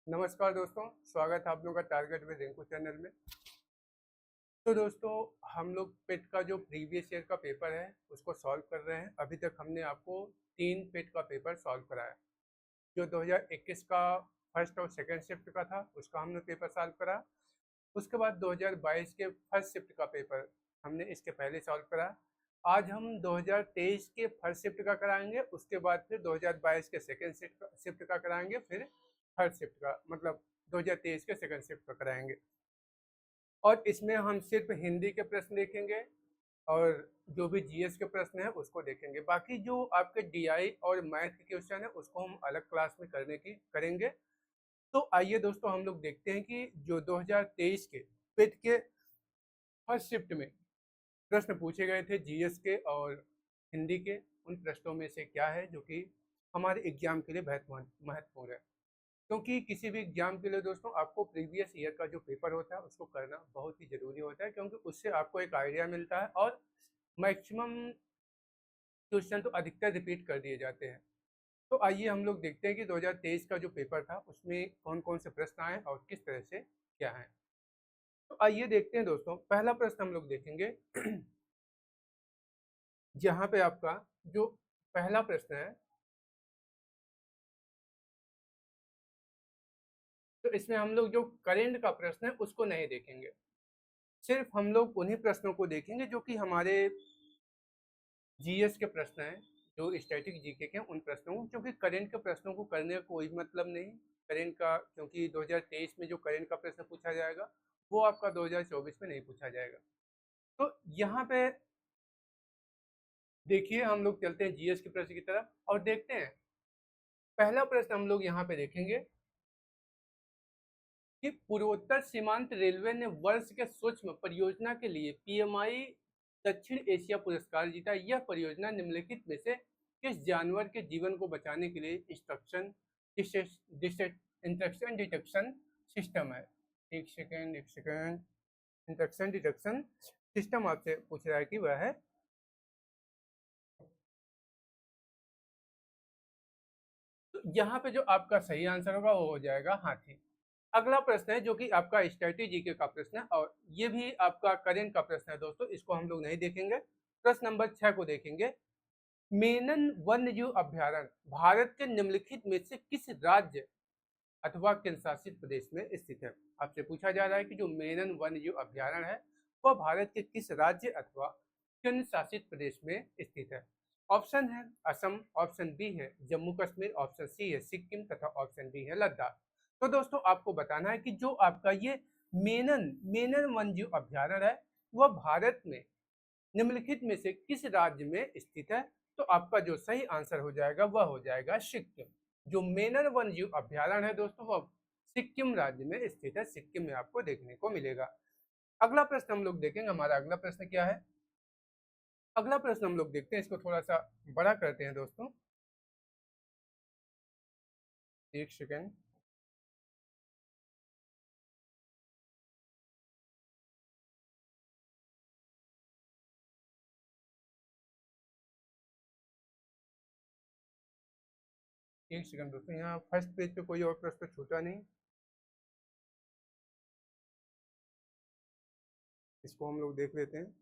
नमस्कार दोस्तों, स्वागत है आप लोगों का टारगेट विद रिंकू चैनल में। तो दोस्तों, हम लोग पेट का जो प्रीवियस ईयर का पेपर है उसको सॉल्व कर रहे हैं। अभी तक हमने आपको 3 पेट का पेपर सॉल्व कराया। जो 2021 का फर्स्ट और सेकंड शिफ्ट का था उसका हमने पेपर सॉल्व करा। उसके बाद 2022 के फर्स्ट शिफ्ट का पेपर हमने इसके पहले सॉल्व करा। आज हम 2023 के फर्स्ट शिफ्ट का कराएंगे, उसके बाद फिर 2022 के सेकंड शिफ्ट का कराएंगे, फिर थर्ड शिफ्ट का मतलब 2023 के सेकंड शिफ्ट का कराएंगे। और इसमें हम सिर्फ हिंदी के प्रश्न देखेंगे और जो भी जीएस के प्रश्न है उसको देखेंगे। बाकी जो आपके डीआई और मैथ के क्वेश्चन है उसको हम अलग क्लास में करेंगे। तो आइए दोस्तों, हम लोग देखते हैं कि जो 2023 के पेट के फर्स्ट शिफ्ट में प्रश्न पूछे गए थे जीएस के और हिंदी के, उन प्रश्नों में से क्या है जो कि हमारे एग्जाम के लिए बहुत महत्वपूर्ण है। क्योंकि किसी भी एग्जाम के लिए दोस्तों आपको प्रीवियस ईयर का जो पेपर होता है उसको करना बहुत ही ज़रूरी होता है, क्योंकि उससे आपको एक आइडिया मिलता है और मैक्सिमम क्वेश्चन तो अधिकतर रिपीट कर दिए जाते हैं। तो आइए हम लोग देखते हैं कि 2023 का जो पेपर था उसमें कौन कौन से प्रश्न आए और किस तरह से क्या है। तो आइए देखते हैं दोस्तों, पहला प्रश्न हम लोग देखेंगे जहाँ पे आपका जो पहला प्रश्न है, तो इसमें हम लोग जो करेंट का प्रश्न है उसको नहीं देखेंगे। सिर्फ हम लोग उन्हीं प्रश्नों को देखेंगे जो कि हमारे जीएस के प्रश्न हैं, जो स्टैटिक जीके के उन प्रश्नों को, क्योंकि करंट के प्रश्नों को करने का कोई मतलब नहीं करंट का, क्योंकि 2023 में जो करंट का प्रश्न पूछा जाएगा वो आपका 2024 में नहीं पूछा जाएगा। तो यहाँ पे देखिए, हम लोग चलते हैं जीएस के प्रश्न की तरफ और देखते हैं। पहला प्रश्न हम लोग यहाँ पे देखेंगे कि पूर्वोत्तर सीमांत रेलवे ने वर्ष के सूक्ष्म परियोजना के लिए पीएमआई दक्षिण एशिया पुरस्कार जीता। यह परियोजना निम्नलिखित में से किस जानवर के जीवन को बचाने के लिए इंट्रक्शन डिटेक्शन सिस्टम है? एक सेकेंड इंट्रक्शन डिटेक्शन सिस्टम आपसे पूछ रहा है कि वह है। तो यहाँ पे जो आपका सही आंसर होगा वो हो जाएगा हाथी। अगला प्रश्न है जो कि आपका स्ट्रेटेजी का प्रश्न है और ये भी आपका करेंट का प्रश्न है दोस्तों, इसको हम लोग नहीं देखेंगे। प्रश्न नंबर 6 को देखेंगे। मेनन वन्य जीव अभ्यारण्य भारत के निम्नलिखित में से किस राज्य अथवा केंद्र शासित प्रदेश में स्थित है? आपसे पूछा जा रहा है कि जो मेनन वन्य जीव अभ्यारण्य है वह भारत के किस राज्य अथवा केंद्र शासित प्रदेश में स्थित है? ऑप्शन है असम, ऑप्शन बी है जम्मू कश्मीर, ऑप्शन सी है सिक्किम तथा ऑप्शन डी है लद्दाख। तो दोस्तों आपको बताना है कि जो आपका ये मेनन मेनन वन्यजीव अभ्यारण्य है वह भारत में निम्नलिखित में से किस राज्य में स्थित है? तो आपका जो सही आंसर हो जाएगा वह हो जाएगा सिक्किम। जो मेनन वन्यजीव अभ्यारण्य है दोस्तों वह सिक्किम राज्य में स्थित है, सिक्किम में आपको देखने को मिलेगा। अगला प्रश्न हम लोग देखेंगे, हमारा अगला प्रश्न क्या है? अगला प्रश्न हम लोग देखते हैं, इसको थोड़ा सा बड़ा करते हैं दोस्तों। एक सेकेंड। एक सेकंड दोस्तों, यहाँ फर्स्ट पेज पे कोई और प्रश्न छूटा नहीं, इसको हम लोग देख लेते हैं।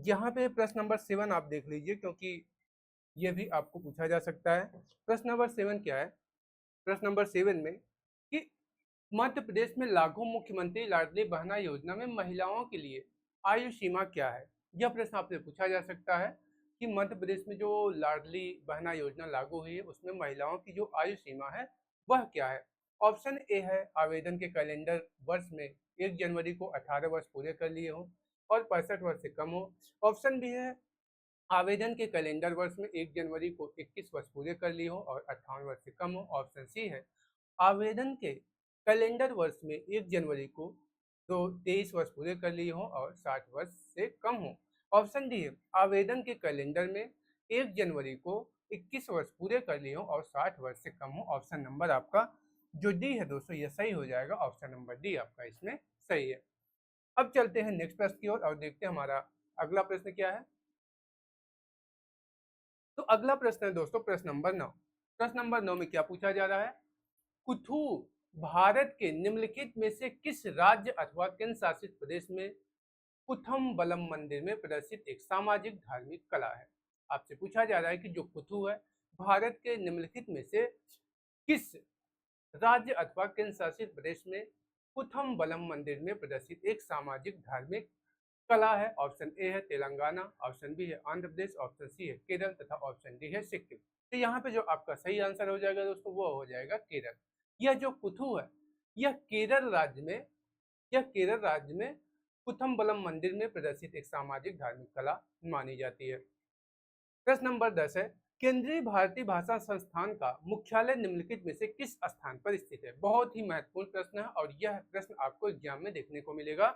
यहाँ पे प्रश्न नंबर 7 आप देख लीजिए, क्योंकि ये भी आपको पूछा जा सकता है। प्रश्न नंबर 7 क्या है? प्रश्न नंबर 7 में कि मध्य प्रदेश में लागू मुख्यमंत्री लाडली बहना योजना में महिलाओं के लिए आयु सीमा क्या है? यह प्रश्न आपसे पूछा जा सकता है कि मध्य प्रदेश में जो लाडली बहना योजना लागू हुई है उसमें महिलाओं की जो आयु सीमा है वह क्या है? ऑप्शन ए है आवेदन के कैलेंडर वर्ष में 1 जनवरी को 18 वर्ष पूरे कर लिए हो और 65 वर्ष से कम हो। ऑप्शन बी है आवेदन के कैलेंडर वर्ष में 1 जनवरी को 21 वर्ष पूरे कर लिए हो और 58 वर्ष से कम हो। ऑप्शन सी है आवेदन के कैलेंडर वर्ष में 1 जनवरी को तो 23 वर्ष पूरे कर लिए हो और 60 वर्ष से कम हो। ऑप्शन डी है आवेदन के कैलेंडर में 1 जनवरी को 21 वर्ष पूरे कर लिए हो और 60 वर्ष से कम हो। ऑप्शन नंबर आपका जो डी है दोस्तों ये सही हो जाएगा, ऑप्शन नंबर डी आपका इसमें सही है। अब चलते हैं नेक्स्ट प्रश्न की ओर और देखते हैं हमारा अगला प्रश्न क्या है। तो अगला प्रश्न है दोस्तों प्रश्न नंबर 9। प्रश्न नंबर 9 में क्या पूछा जा रहा है, कुथु भारत के निम्नलिखित में से किस राज्य अथवा केंद्र शासित प्रदेश में कुथम बलम मंदिर में प्रदर्शित एक सामाजिक धार्मिक कला है। आपसे पूछा जा रहा है कि जो कुथु है भारत के निम्नलिखित में से किस राज्य अथवा केंद्र शासित प्रदेश में कुथम बलम मंदिर में प्रदर्शित एक सामाजिक धार्मिक कला है। ऑप्शन ए है तेलंगाना, ऑप्शन बी है आंध्र प्रदेश, ऑप्शन सी है केरल तथा ऑप्शन डी है सिक्किम। तो यहाँ पे जो आपका सही आंसर हो जाएगा दोस्तों वो हो जाएगा केरल। यह जो कुथु है यह केरल राज्य में कुथम्बलम मंदिर में प्रदर्शित एक सामाजिक धार्मिक कला मानी जाती है। प्रश्न नंबर 10 है, केंद्रीय भारतीय भाषा संस्थान का मुख्यालय निम्नलिखित में से किस स्थान पर स्थित है। बहुत ही महत्वपूर्ण प्रश्न है और यह प्रश्न आपको एग्जाम में देखने को मिलेगा।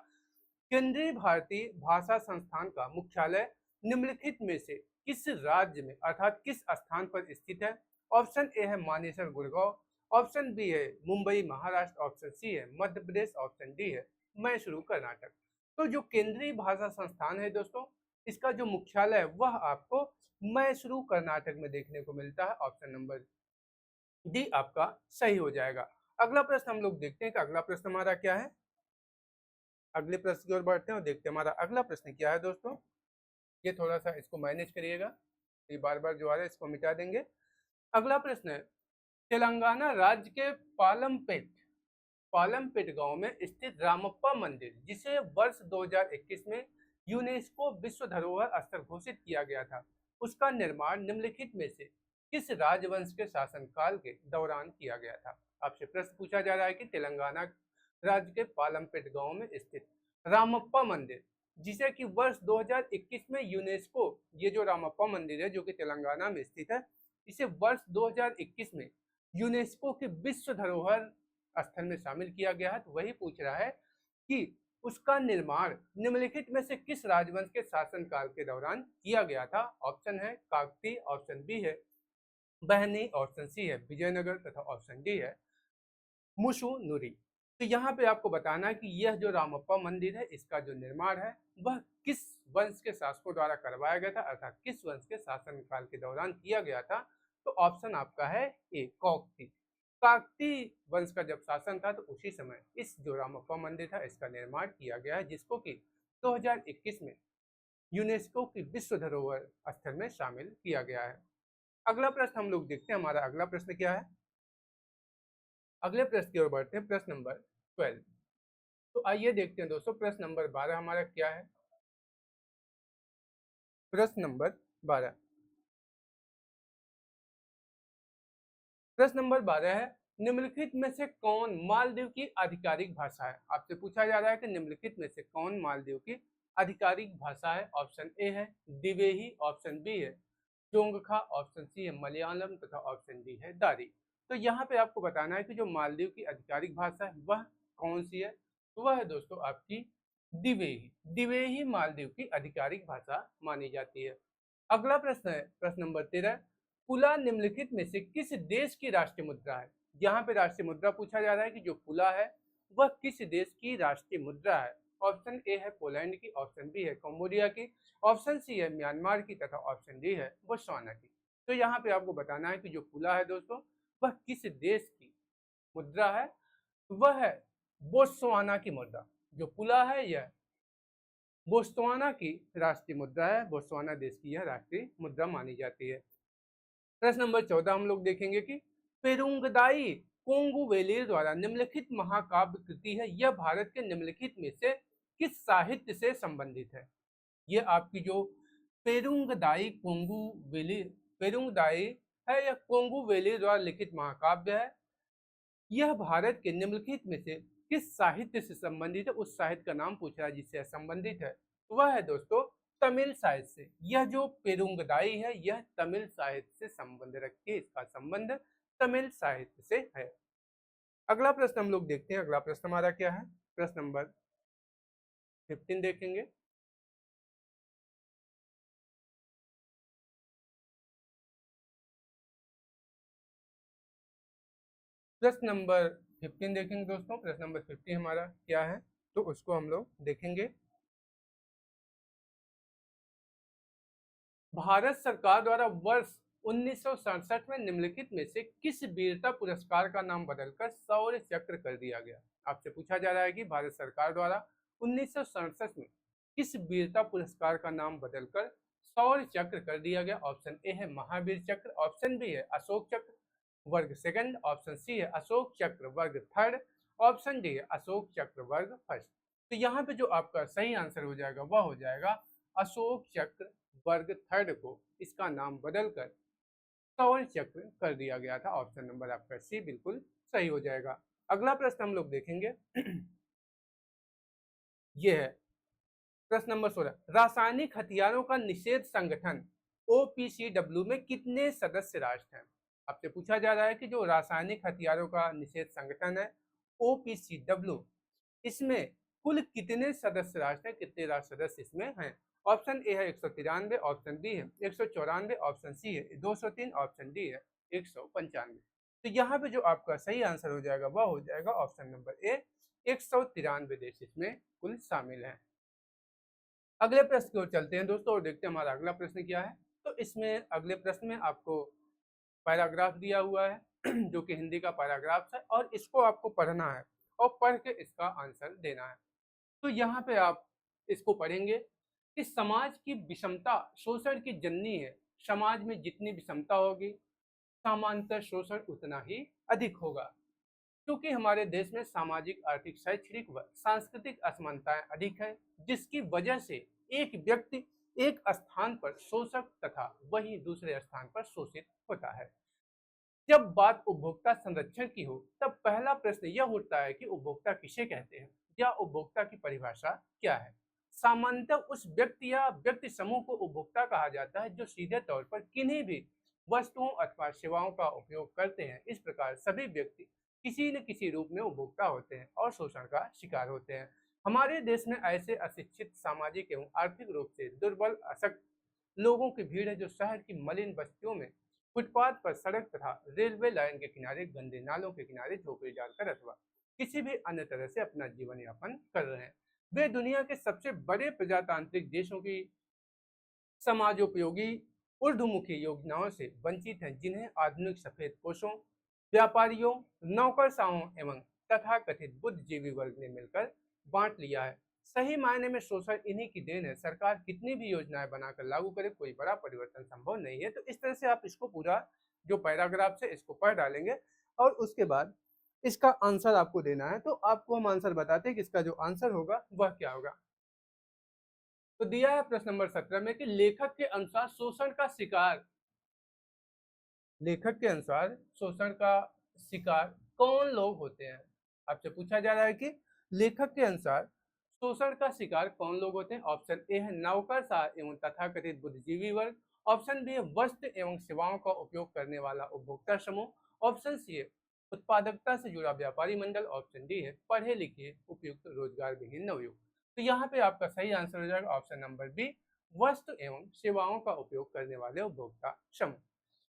केंद्रीय भारतीय भाषा संस्थान का मुख्यालय निम्नलिखित में से किस राज्य में अर्थात किस स्थान पर स्थित है। ऑप्शन ए है मानेसर गुड़गांव, ऑप्शन बी है मुंबई महाराष्ट्र, ऑप्शन सी है मध्य प्रदेश, ऑप्शन डी है मैसूरू कर्नाटक। तो जो केंद्रीय भाषा संस्थान है दोस्तों इसका जो मुख्यालय है वह आपको मैसूरू कर्नाटक में देखने को मिलता है। ऑप्शन नंबर डी आपका सही हो जाएगा। अगला प्रश्न हम लोग देखते हैं कि अगला प्रश्न हमारा क्या है। अगले प्रश्न की ओर बढ़ते हैं और देखते हैं हमारा अगला प्रश्न क्या है दोस्तों। ये थोड़ा सा इसको मैनेज करिएगा, ये बार बार जो आ रहा है इसको मिटा देंगे। अगला प्रश्न है, तेलंगाना राज्य के पालमपेट गांव में स्थित रामप्पा मंदिर जिसे वर्ष 2021 में यूनेस्को विश्व धरोहर स्थल घोषित किया गया था, उसका निर्माण निम्नलिखित में से किस राजवंश के शासनकाल के दौरान किया गया था। आपसे प्रश्न पूछा जा रहा है कि तेलंगाना राज्य के पालमपेट गांव में स्थित रामप्पा मंदिर जिसे कि वर्ष 2021 में यूनेस्को, ये जो रामप्पा मंदिर है जो कि तेलंगाना में स्थित है, इसे वर्ष 2021 में यूनेस्को के विश्व धरोहर स्थल में शामिल किया गया है। तो वही पूछ रहा है कि उसका निर्माण निम्नलिखित में से किस राजवंश के शासनकाल के दौरान किया गया था। ऑप्शन है काकती, ऑप्शन बी है बहनी, ऑप्शन सी है विजयनगर तथा ऑप्शन डी है मुशुनुरी। तो यहाँ पे आपको बताना है कि यह जो रामप्पा मंदिर है इसका जो निर्माण है वह किस वंश के शासकों द्वारा करवाया गया था अर्थात किस वंश के शासनकाल के दौरान किया गया था। तो ऑप्शन आपका है ए काकती। काकती वंश का जब शासन था तो उसी समय इस जो रामप्पा मंदिर था इसका निर्माण किया गया है जिसको कि 2021 में यूनेस्को की विश्व धरोहर स्थल में शामिल किया गया है। अगला प्रश्न हम लोग देखते हैं, हमारा अगला प्रश्न क्या है। अगले प्रश्न की ओर बढ़ते हैं, प्रश्न नंबर 12। तो आइए देखते हैं दोस्तों प्रश्न नंबर 12 हमारा क्या है। प्रश्न नंबर 12, प्रश्न नंबर 12 है, निम्नलिखित में से कौन मालदीव की आधिकारिक भाषा है। आपसे पूछा जा रहा है कि निम्नलिखित में से कौन मालदीव की आधिकारिक भाषा है। ऑप्शन ए है दिवेही, ऑप्शन बी है जोंगखा, ऑप्शन सी है मलयालम तथा ऑप्शन डी है दारी। तो यहाँ पे आपको बताना है कि जो मालदीव की आधिकारिक भाषा है वह कौन सी है। तो वह है दोस्तों आपकी दिवेही। दिवेही मालदीव की आधिकारिक भाषा मानी जाती है। अगला प्रश्न है प्रश्न नंबर 13, पुला निम्नलिखित में से किस देश की राष्ट्रीय मुद्रा है। यहाँ पे राष्ट्रीय मुद्रा पूछा जा रहा है कि जो पुला है वह किस देश की राष्ट्रीय मुद्रा है। ऑप्शन ए है पोलैंड की, ऑप्शन बी है कंबोडिया की, ऑप्शन सी है म्यांमार की तथा ऑप्शन डी है बोत्सवाना की। तो यहाँ पे आपको बताना है कि जो पुला है दोस्तों वह किस देश की मुद्रा है। वह है बोत्सवाना की मुद्रा। जो पुला है यह बोत्सवाना की राष्ट्रीय मुद्रा है, बोत्सवाना देश की यह राष्ट्रीय मुद्रा मानी जाती है। प्रश्न नंबर 14 हम लोग देखेंगे कि पेरुंगदाई कोंगुवेली द्वारा निम्नलिखित महाकाव्य कृति है, यह भारत के निम्नलिखित में से किस साहित्य से संबंधित है। यह आपकी जो पेरुंगदाई है या कोंगुवेली द्वारा लिखित महाकाव्य है, यह भारत के निम्नलिखित में से किस साहित्य से संबंधित है। उस साहित्य का नाम पूछ रहा है जिससे संबंधित है, वह है दोस्तों तमिल साहित्य से। यह जो पेरुंगदाई है यह तमिल साहित्य से संबंध रखती है, इसका संबंध तमिल साहित्य से है। अगला प्रश्न हम लोग देखते हैं, अगला प्रश्न हमारा क्या है। प्रश्न नंबर 15 देखेंगे। प्रश्न नंबर 15 देखेंगे दोस्तों। प्रश्न नंबर 15 हमारा क्या है तो उसको हम लोग देखेंगे। भारत सरकार द्वारा वर्ष 1967 में निम्नलिखित में से किस वीरता पुरस्कार का नाम बदलकर शौर्य चक्र कर दिया गया? आपसे पूछा जा रहा है कि भारत सरकार द्वारा 1967 में किस वीरता पुरस्कार का नाम बदलकर शौर्य चक्र कर दिया गया? ऑप्शन ए है महावीर चक्र, ऑप्शन बी है अशोक चक्र वर्ग सेकंड, ऑप्शन सी है अशोक चक्र वर्ग थर्ड, ऑप्शन डी है अशोक चक्र वर्ग फर्स्ट। तो यहाँ पे जो आपका सही आंसर हो जाएगा वह हो जाएगा अशोक चक्र वर्ग थर्ड को इसका नाम बदलकर शौर्य चक्र कर दिया गया था। ऑप्शन नंबर आपका सी बिल्कुल सही हो जाएगा। अगला प्रश्न हम लोग देखेंगे यह है प्रश्न नंबर 16। रासायनिक हथियारों का निषेध संगठन OPCW में कितने सदस्य राष्ट्र हैं? आपसे पूछा जा रहा है कि जो रासायनिक हथियारों का निषेध संगठन है OPCW, इसमें कुल कितने सदस्य राष्ट्र हैं, कितने राष्ट्र सदस्य इसमें हैं? ऑप्शन ए है 193, ऑप्शन बी है 194, ऑप्शन सी है 203, ऑप्शन डी है 195। तो यहाँ पे जो आपका सही आंसर हो जाएगा वह हो जाएगा ऑप्शन नंबर ए, 193 देश इसमें कुल शामिल हैं। अगले प्रश्न की ओर चलते हैं दोस्तों और देखते हैं हमारा अगला प्रश्न क्या है। तो इसमें अगले प्रश्न में आपको पैराग्राफ दिया हुआ है जो कि हिंदी का पैराग्राफ है और इसको आपको पढ़ना है और पढ़ के इसका आंसर देना है। तो यहाँ पे आप इसको पढ़ेंगे कि समाज की विषमता शोषण की जननी है। समाज में जितनी विषमता होगी समांतर शोषण उतना ही अधिक होगा, क्योंकि हमारे देश में सामाजिक, आर्थिक, शैक्षणिक व सांस्कृतिक असमानताएं अधिक है, जिसकी वजह से एक व्यक्ति एक स्थान पर शोषक तथा वही दूसरे स्थान पर शोषित होता है। जब बात उपभोक्ता संरक्षण की हो तब पहला प्रश्न यह उठता है कि उपभोक्ता किसे कहते हैं या उपभोक्ता की परिभाषा क्या है? सामान्यतः उस व्यक्ति या व्यक्ति समूह को उपभोक्ता कहा जाता है जो सीधे तौर पर किन्हीं भी वस्तुओं अथवा सेवाओं का उपयोग करते हैं। इस प्रकार सभी व्यक्ति किसी न किसी रूप में उपभोक्ता होते हैं और शोषण का शिकार होते हैं। हमारे देश में ऐसे अशिक्षित, सामाजिक एवं आर्थिक रूप से दुर्बल, अशक्त लोगों की भीड़ है जो शहर की मलिन बस्तियों में फुटपाथ पर, सड़क तथा रेलवे लाइन के किनारे, गंदे नालों के किनारे झोपड़ी डालकर अथवा किसी भी अन्य तरह से अपना जीवन यापन कर रहे हैं। वे दुनिया के सबसे बड़े प्रजातांत्रिक देशों की समाजोपयोगी ऊर्ध्वमुखी योजनाओं से वंचित हैं, जिन्हें आधुनिक सफेद पोषों, व्यापारियों, नौकरशाहों एवं तथाकथित बुद्धिजीवी वर्ग ने मिलकर बांट लिया है। सही मायने में शोषण इन्हीं की देन है। सरकार कितनी भी योजनाएं बनाकर लागू करे, कोई बड़ा परिवर्तन संभव नहीं है। तो इस तरह से आप इसको पूरा जो पैराग्राफ से इसको पढ़ डालेंगे और उसके बाद इसका आंसर आपको देना है। तो आपको हम आंसर बताते हैं कि इसका जो आंसर होगा वह क्या होगा। तो दिया है प्रश्न नंबर 17 में कि लेखक के अनुसार शोषण का शिकार कौन लोग होते हैं? आपसे पूछा जा रहा है कि लेखक के अनुसार शोषण का शिकार कौन लोग होते हैं? ऑप्शन ए है नौकरशाह एवं तथाकथित बुद्धिजीवी वर्ग, ऑप्शन बी है वस्त्र एवं सेवाओं का उपयोग करने वाला उपभोक्ता समूह, ऑप्शन सी है उत्पादकता से जुड़ा व्यापारी मंडल, ऑप्शन डी है पढ़े लिखे उपयुक्त रोजगार विहीन नवयुवक। तो यहाँ पे आपका सही आंसर हो जाएगा ऑप्शन नंबर बी, वस्त्र एवं सेवाओं का उपयोग करने वाले उपभोक्ता समूह।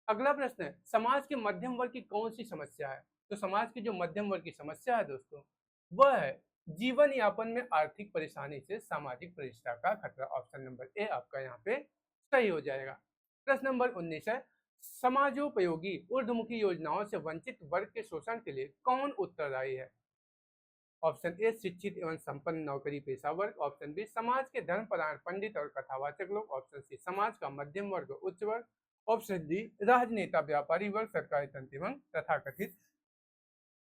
अगला प्रश्न है समाज के मध्यम वर्ग की कौन सी समस्या है? तो समाज की जो मध्यम वर्ग की समस्या है दोस्तों वह है जीवन यापन में आर्थिक परेशानी से सामाजिक प्रतिष्ठा का खतरा। ऑप्शन नंबर ए आपका यहाँ पे सही हो जाएगा। प्रश्न नंबर 19 है समाजोपयोगी ऊर्ध्वमुखी योजनाओं से वंचित वर्ग के शोषण के लिए कौन उत्तरदायी है? ऑप्शन ए शिक्षित एवं संपन्न नौकरी पेशा वर्ग, ऑप्शन बी समाज के धर्मपरायण पंडित और कथावाचक लोग, ऑप्शन सी समाज का मध्यम वर्ग उच्च वर्ग, ऑप्शन डी राजनेता, व्यापारी वर्ग, सरकारी तंत्र एवं तथाकथित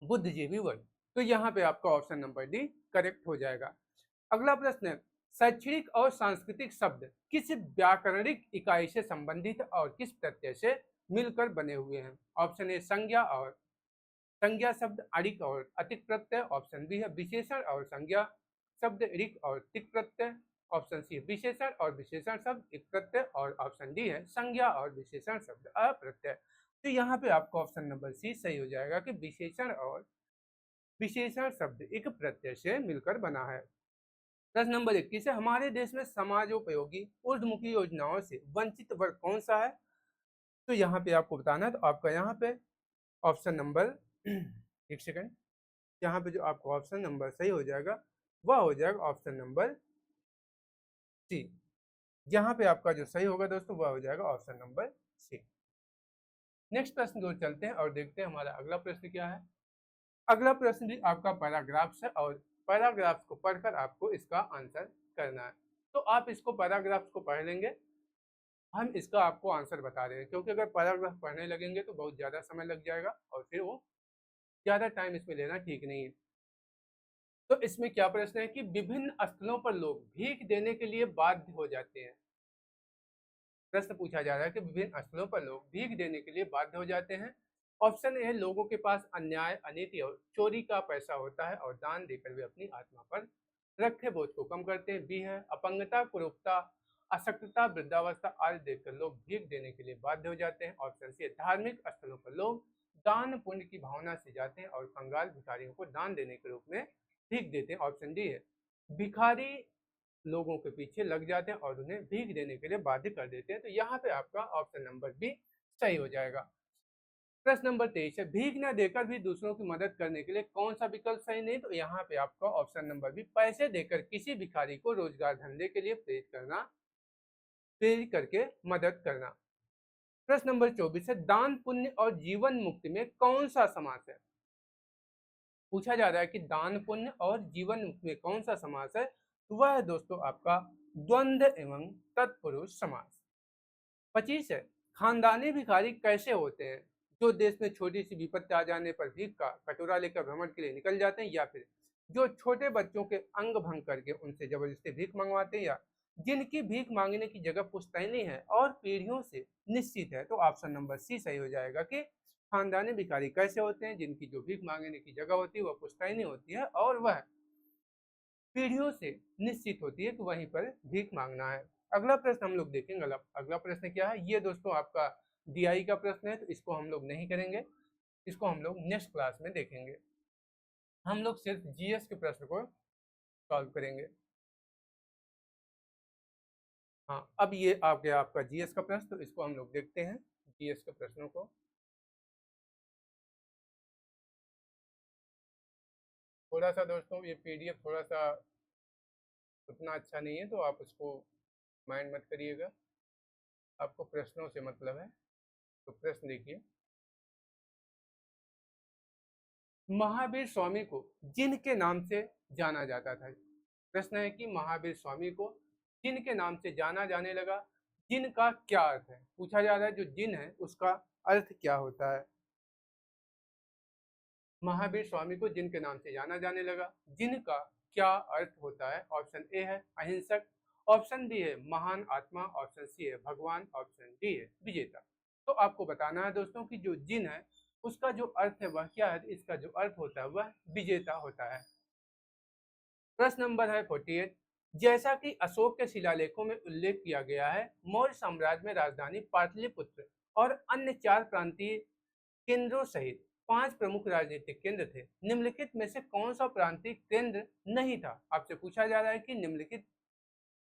बुद्धिजीवी वर्ग। तो यहाँ पे आपका ऑप्शन नंबर डी करेक्ट हो जाएगा। अगला प्रश्न है शैक्षणिक और सांस्कृतिक शब्द किस व्याकरणिक इकाई से संबंधित और किस प्रत्यय से मिलकर बने हुए हैं? ऑप्शन ए संज्ञा शब्द अरिक और अतिक प्रत्यय, ऑप्शन बी है विशेषण और संज्ञा शब्द ऋक और तिक प्रत्यय, ऑप्शन सी विशेषण और विशेषण शब्द इक प्रत्यय और ऑप्शन डी है संज्ञा और विशेषण शब्द अप्रत्यय। तो यहाँ पे आपका ऑप्शन नंबर सी सही हो जाएगा कि विशेषण और विशेषण शब्द एक प्रत्यय से मिलकर बना है। प्रश्न नंबर 21 है हमारे देश में समाजोपयोगी ऊर्ध्वमुखी योजनाओं से वंचित वर्ग कौन सा है? तो यहाँ पे आपको बताना है। तो आपका यहाँ पे ऑप्शन नंबर एक सेकंड, यहाँ पे जो आपको ऑप्शन नंबर सही हो जाएगा वह हो जाएगा ऑप्शन नंबर सी। जहां पे आपका जो सही होगा दोस्तों वह हो जाएगा ऑप्शन नंबर सी। नेक्स्ट प्रश्न को चलते हैं और देखते हैं हमारा अगला प्रश्न क्या है। अगला प्रश्न भी आपका पैराग्राफ्स है और पैराग्राफ्स को पढ़कर आपको इसका आंसर करना है। तो आप इसको पैराग्राफ्स को पढ़ लेंगे, हम इसका आपको आंसर बता रहे हैं, क्योंकि अगर पैराग्राफ पढ़ने लगेंगे तो बहुत ज़्यादा समय लग जाएगा और फिर वो ज़्यादा टाइम इसमें लेना ठीक नहीं है। तो इसमें क्या प्रश्न है कि विभिन्न स्थलों पर लोग भीख देने के लिए बाध्य हो जाते हैं। प्रश्न पूछा जा रहा है कि विभिन्न स्थलों पर लोग भीख देने के लिए बाध्य हो जाते हैं। ऑप्शन ए है लोगों के पास अन्याय, अनीति और चोरी का पैसा होता है और दान देकर वे अपनी आत्मा पर रखे बोझ को कम करते हैं। बी है अपंगता, कुरूपता, अशक्तता, वृद्धावस्था आदि देखकर लोग भीख देने के लिए बाध्य हो जाते हैं। ऑप्शन सी धार्मिक स्थलों पर लोग दान पुण्य की भावना से जाते हैं और कंगाल भिखारियों को दान देने के रूप में भीख देते हैं। ऑप्शन डी है भिखारी लोगों के पीछे लग जाते हैं और उन्हें भीख देने के लिए बाध्य कर देते हैं। तो यहाँ पे आपका ऑप्शन नंबर बी सही हो जाएगा। प्रश्न नंबर 23 है भीख न देकर भी दूसरों की मदद करने के लिए कौन सा विकल्प सही नहीं। तो यहाँ पे आपका ऑप्शन नंबर बी पैसे देकर किसी भिखारी को रोजगार धंधे के लिए प्रेरित करके मदद करना। प्रश्न नंबर 24 है दान पुण्य और जीवन मुक्ति में कौन सा समास है। पूछा जा रहा है कि दान पुण्य और जीवन मुक्ति में कौन सा समास है। तो वह है दोस्तों आपका द्वंद्व एवं तत्पुरुष समास। 25 है खानदानी भिखारी कैसे होते हैं। जो देश में छोटी सी विपत्ति आ जाने पर भीख का कटोरा लेकर भ्रमण के लिए निकल जाते हैं, या फिर जो छोटे बच्चों के अंग भंग करके उनसे जबरदस्ती भीख मंगवाते हैं, या जिनकी भीख मांगने की जगह पुश्तैनी है और पीढ़ियों से निश्चित है। तो ऑप्शन नंबर सी सही हो जाएगा कि खानदानी भिखारी कैसे होते हैं जिनकी जो भीख मांगने की जगह होती है वह पुश्तैनी होती है और वह पीढ़ियों से निश्चित होती है कि वहीं पर भीख मांगना है। अगला प्रश्न हम लोग देखेंगे। अगला प्रश्न क्या है, ये दोस्तों आपका डीआई का प्रश्न है, तो इसको हम लोग नहीं करेंगे, इसको हम लोग नेक्स्ट क्लास में देखेंगे। हम लोग सिर्फ जीएस के प्रश्न को सॉल्व करेंगे। हाँ, अब ये आ गया आपका जीएस का प्रश्न, तो इसको हम लोग देखते हैं जीएस के प्रश्नों को। थोड़ा सा दोस्तों ये पीडीएफ थोड़ा सा उतना अच्छा नहीं है, तो आप उसको माइंड मत करिएगा, आपको प्रश्नों से मतलब है। तो प्रश्न देखिए, महावीर स्वामी को जिनके नाम से जाना जाता था। प्रश्न है कि महावीर स्वामी को जिनके नाम से जाना जाने लगा, जिन का क्या अर्थ है। पूछा जा रहा है जो जिन है उसका अर्थ क्या होता है। महावीर स्वामी को जिनके नाम से जाना जाने लगा, जिनका क्या अर्थ होता है। ऑप्शन ए है अहिंसक, ऑप्शन बी है महान आत्मा, ऑप्शन सी है भगवान, ऑप्शन डी है विजेता। तो आपको बताना है दोस्तों कि जो जिन है उसका जो अर्थ है वह क्या है। इसका जो अर्थ होता है वह विजेता होता है। प्रश्न नंबर है 48, जैसा कि अशोक के शिलालेखों में उल्लेख किया गया है, मौर्य साम्राज्य में राजधानी पाटलिपुत्र और अन्य 4 प्रांतीय केंद्रों सहित 5 प्रमुख राजनीतिक केंद्र थे। निम्नलिखित में से कौन सा प्रांतीय केंद्र नहीं था। आपसे पूछा जा रहा है कि निम्नलिखित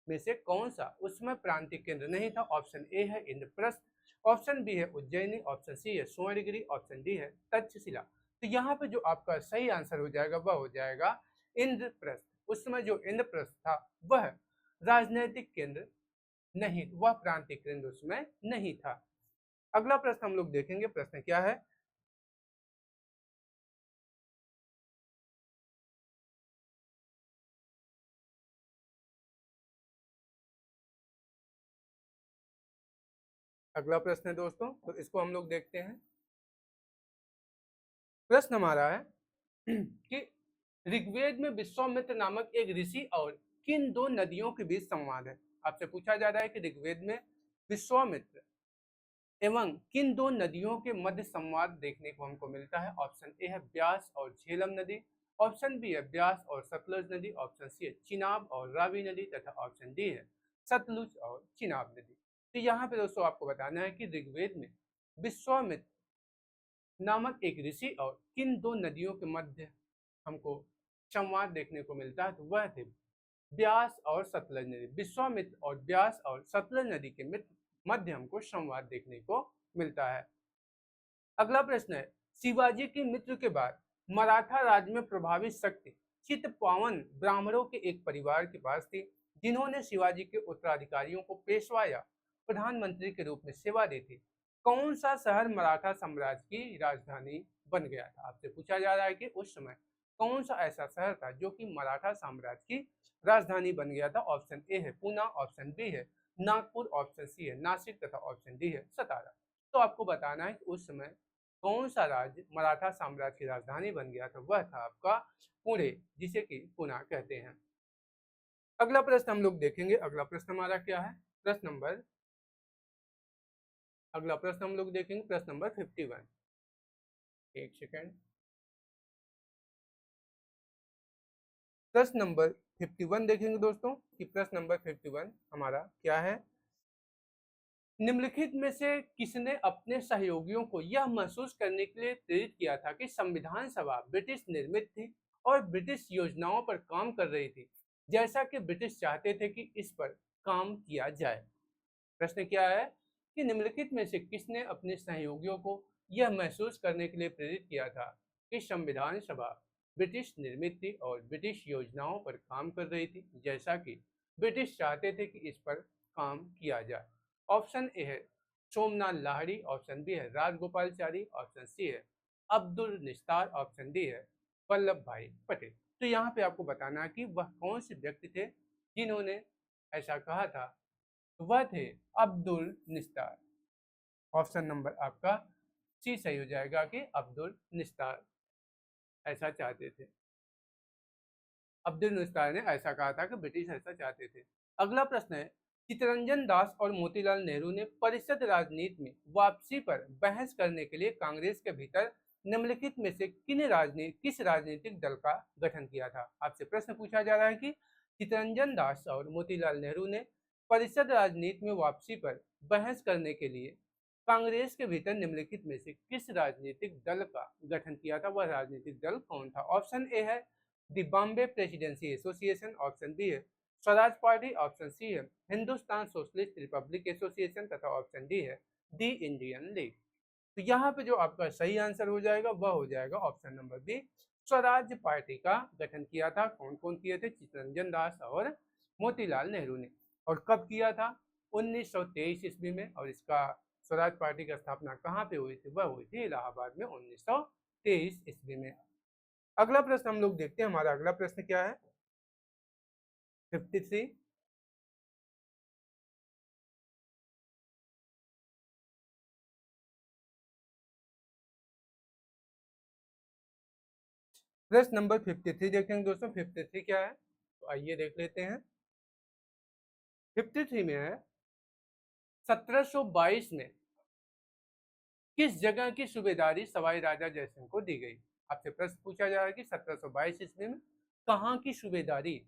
में से कौन सा उसमें प्रांतीय केंद्र नहीं था। ऑप्शन ए है इंद्रप्रस्थ, ऑप्शन बी है उज्जैनी, ऑप्शन सी है सुवर्णगिरी, ऑप्शन डी है तक्षशिला। तो यहाँ पे जो आपका सही आंसर हो जाएगा वह हो जाएगा इंद्रप्रस्थ। उस समय जो इंद्रप्रस्थ था वह राजनीतिक केंद्र नहीं, वह प्रांतीय केंद्र उसमें नहीं था। अगला प्रश्न हम लोग देखेंगे, प्रश्न क्या है। अगला प्रश्न है दोस्तों, तो इसको हम लोग देखते हैं। प्रश्न हमारा है कि ऋग्वेद में विश्वामित्र नामक एक ऋषि और किन 2 नदियों के बीच संवाद है। आपसे पूछा जा रहा है कि ऋग्वेद में विश्वामित्र एवं किन 2 नदियों के मध्य संवाद देखने को हमको मिलता है। ऑप्शन ए है ब्यास और झेलम नदी, ऑप्शन बी है ब्यास और सतलुज नदी, ऑप्शन सी है चिनाब और रावी नदी, तथा ऑप्शन डी है सतलुज और चिनाब नदी। तो यहाँ पे दोस्तों आपको बताना है कि ऋग्वेद में विश्वामित्र नामक एक ऋषि और किन 2 नदियों के मध्य हमको संवाद देखने को मिलता है। तो वह थे ब्यास और सतलज नदी। विश्वामित्र और ब्यास और सतलज नदी के मध्य हमको संवाद देखने को मिलता है। अगला प्रश्न है, शिवाजी की मृत्यु के बाद मराठा राज्य में प्रभावित शक्ति चित्पावन ब्राह्मणों के एक परिवार के पास थी। जिन्होंने शिवाजी के उत्तराधिकारियों को पेशवा या प्रधानमंत्री के रूप में सेवा दी थी। कौन सा शहर मराठा साम्राज्य की राजधानी बन गया था? आपसे पूछा जा रहा है कि उस समय कौन सा ऐसा शहर था जो कि मराठा साम्राज्य की राजधानी बन गया था? ऑप्शन ए है पूना, ऑप्शन बी है नागपुर, ऑप्शन सी है नासिक तथा ऑप्शन डी है सतारा। तो आपको बताना है कि उस समय कौन सा राज्य मराठा साम्राज्य की राजधानी बन गया था? वह था आपका पुणे, जिसे कि पुना कहते हैं। अगला प्रश्न हम लोग देखेंगे। अगला प्रश्न हमारा क्या है? अगला प्रश्न हम लोग देखेंगे प्रश्न नंबर 51। एक सेकेंड। प्रश्न नंबर 51 देखेंगे दोस्तों कि प्रश्न नंबर 51 हमारा क्या है। निम्नलिखित में से किसने अपने सहयोगियों को यह महसूस करने के लिए प्रेरित किया था कि संविधान सभा ब्रिटिश निर्मित थी और ब्रिटिश योजनाओं पर काम कर रही थी, जैसा कि ब्रिटिश चाहते थे कि इस पर काम किया जाए? प्रश्न क्या है कि निम्नलिखित में से किसने अपने सहयोगियों को यह महसूस करने के लिए प्रेरित किया था कि संविधान सभा ब्रिटिश निर्मित थी और ब्रिटिश योजनाओं पर काम कर रही थी, जैसा कि ब्रिटिश चाहते थे कि इस पर काम किया जाए? ऑप्शन ए है सोमनाथ लाहिड़ी, ऑप्शन बी है राजगोपालचारी, ऑप्शन सी है अब्दुल निस्तार, ऑप्शन डी है वल्लभ भाई पटेल। तो यहाँ पे आपको बताना है कि वह कौन से व्यक्ति थे जिन्होंने ऐसा कहा था। वह थे अब्दुल निस्तार। ऑप्शन नंबर आपका सी सही हो जाएगा कि अब्दुल निस्तार ऐसा चाहते थे। अब्दुल निस्तार ने ऐसा कहा था कि ब्रिटिश ऐसा चाहते थे। अगला प्रश्न है, चित्तरंजन दास और मोतीलाल नेहरू ने परिषद राजनीति में वापसी पर बहस करने के लिए कांग्रेस के भीतर निम्नलिखित में से किस राजनीतिक दल का गठन किया था? आपसे प्रश्न पूछा जा रहा है कि चित्तरंजन दास और मोतीलाल नेहरू ने परिषद राजनीति में वापसी पर बहस करने के लिए कांग्रेस के भीतर निम्नलिखित में से किस राजनीतिक दल का गठन किया था? वह राजनीतिक दल कौन था? ऑप्शन ए है the Bombay Presidency Association, option B है स्वराज पार्टी, ऑप्शन सी है हिंदुस्तान सोशलिस्ट रिपब्लिक एसोसिएशन तथा ऑप्शन डी है दी इंडियन लीग। तो यहाँ पे जो आपका सही आंसर हो जाएगा वह हो जाएगा option number B, Swaraj Party का गठन किया था। कौन कौन किए थे? चित्तरंजन दास और मोतीलाल नेहरू ने। और कब किया था? 1923 ईस्वी में। और इसका स्वराज पार्टी की स्थापना कहाँ पे हुई थी? वह हुई थी इलाहाबाद में 1923 ईस्वी में। अगला प्रश्न हम लोग देखते हैं। हमारा अगला प्रश्न क्या है? 53। प्रश्न नंबर 53 देखेंगे दोस्तों। 53 क्या है तो आइए देख लेते हैं। 53 में है 1722 में किस जगह की सूबेदारी सवाई राजा जयसिंह को दी गई? आपसे प्रश्न पूछा जा रहा है कि 1722 ईस्वी में कहाँ की सूबेदारी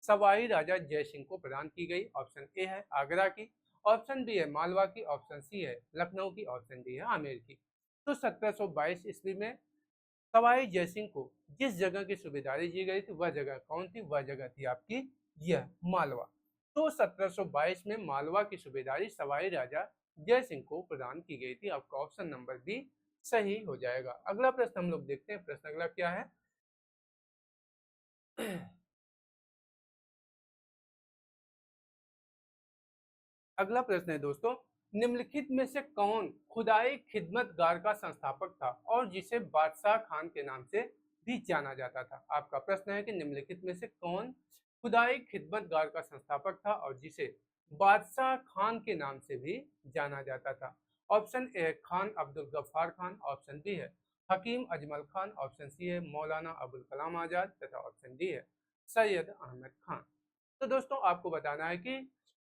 सवाई राजा जयसिंह को प्रदान की गई? ऑप्शन ए है आगरा की, ऑप्शन बी है मालवा की, ऑप्शन सी है लखनऊ की, ऑप्शन डी है आमेर की। तो 1722 ईस्वी में सवाई जयसिंह को जिस जगह की सूबेदारी दी गई थी वह जगह कौन थी? वह जगह थी आपकी यह मालवा। तो 1722 में मालवा की सूबेदारी सवाई राजा जयसिंह को प्रदान की गई थी। आपका ऑप्शन नंबर बी सही हो जाएगा। अगला प्रश्न हम लोग देखते हैं। प्रश्न अगला क्या है? अगला प्रश्न है दोस्तों, निम्नलिखित में से कौन खुदाई खिदमतगार का संस्थापक था और जिसे बादशाह खान के नाम से भी जाना जाता था? आपका प्रश्न है कि निम्नलिखित में से कौन खुदाई खिदमतगार का संस्थापक था और जिसे बादशाह खान के नाम से भी जाना जाता था? ऑप्शन ए है खान अब्दुल गफ्फार खान, ऑप्शन बी है हकीम अजमल खान, ऑप्शन सी है मौलाना अबुल कलाम आजाद तथा ऑप्शन डी है सैयद अहमद खान। तो दोस्तों आपको बताना है कि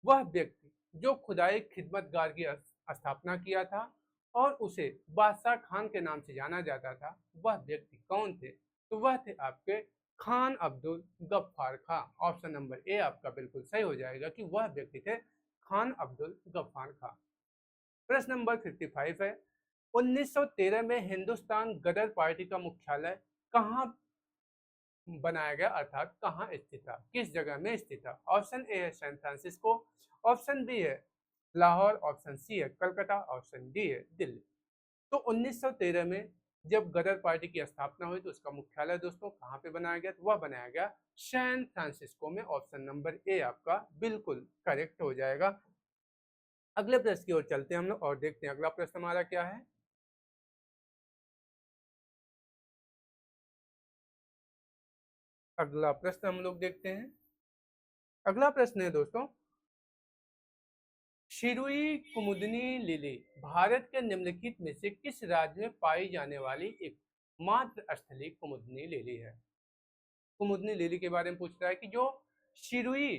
वह व्यक्ति जो खुदाई खिदमतगार की स्थापना किया था और उसे बादशाह खान के नाम से जाना जाता था, वह व्यक्ति कौन थे? तो वह थे आपके Khan Abdul Ghaffar Khan. Option number A आपका बिल्कुल सही हो जाएगा कि वह व्यक्ति थे खान अब्दुल गफ्फार खान। प्रश्न नंबर 55 है, 1913 में हिंदुस्तान गदर पार्टी का मुख्यालय कहाँ बनाया गया, अर्थात कहाँ स्थित था, किस जगह में स्थित था? ऑप्शन ए है सैन फ्रांसिस्को, ऑप्शन बी है लाहौर, ऑप्शन सी है कलकत्ता, ऑप्शन डी है दिल्ली। तो 1913 में जब गदर पार्टी की स्थापना हुई तो उसका मुख्यालय दोस्तों कहाँ पे बनाया गया? तो वह बनाया गया सैन फ्रांसिस्को में। ऑप्शन नंबर ए आपका बिल्कुल करेक्ट हो जाएगा। अगले प्रश्न की ओर चलते हैं हम लोग और देखते हैं अगला प्रश्न हमारा क्या है। अगला प्रश्न हम लोग देखते हैं। अगला प्रश्न है दोस्तों, शिरुई कुमुदनी लिली भारत के निम्नलिखित में से किस राज्य में पाई जाने वाली एक मात्र स्थलीय कुमुदनी लिली है? कुमुदनी लिली के बारे में पूछ रहा है कि जो शिरुई,